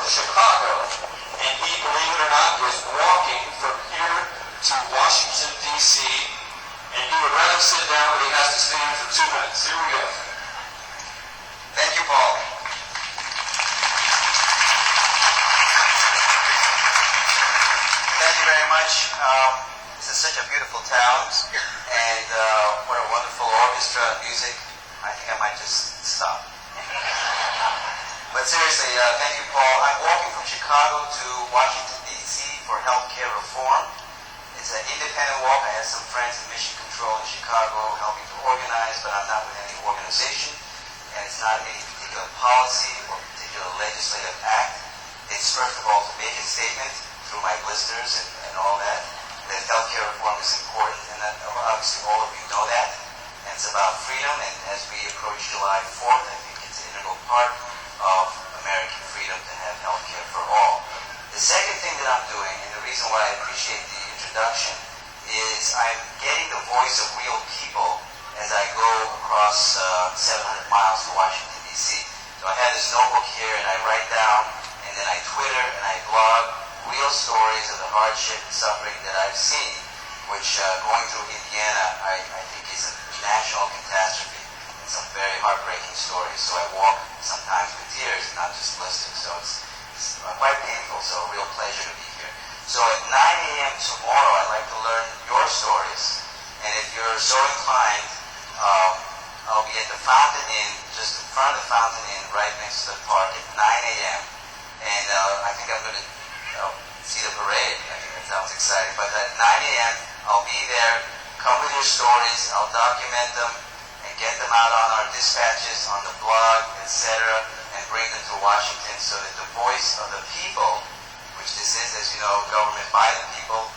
Chicago, and he, believe it or not, is walking from here to Washington, D.C., and he would rather sit down, but he has to stand for 2 minutes. Here we go. Thank you, Paul. Thank you very much. This is such a beautiful town, and what a wonderful orchestra and music. I think I might just stop. But seriously, thank you, Paul. I'm walking from Chicago to Washington, D.C. for healthcare reform. It's an independent walk. I have some friends in Mission Control in Chicago helping to organize, but I'm not with any organization. And it's not any particular policy or particular legislative act. It's first of all to make a statement through my blisters and all that healthcare reform is important, and that obviously all of you know that. And it's about freedom, and as we approach July 4th, I think it's an integral part of American freedom to have healthcare for all. The second thing that I'm doing, and the reason why I appreciate the introduction, is I'm getting the voice of real people as I go across 700 miles to Washington, D.C. So I have this notebook here, and I write down, and then I Twitter, and I blog real stories of the hardship and suffering that I've seen, which going through Indiana, I think is a national catastrophe, and some very heartbreaking stories. So I walk sometimes with tears, not just blisters. So it's quite painful, so a real pleasure to be here. So at 9 a.m. tomorrow, I'd like to learn your stories, and if you're so inclined, I'll be at the Fountain Inn, just in front of the Fountain Inn, right next to the park at 9 a.m. And I think I'm going to see the parade. I think that sounds exciting. But at 9 a.m., I'll be there. Come with your stories. I'll document them and get them out on our dispatches, on the blog, etc., and bring them to Washington so that the voice of the people, which this is, as you know, government by the people,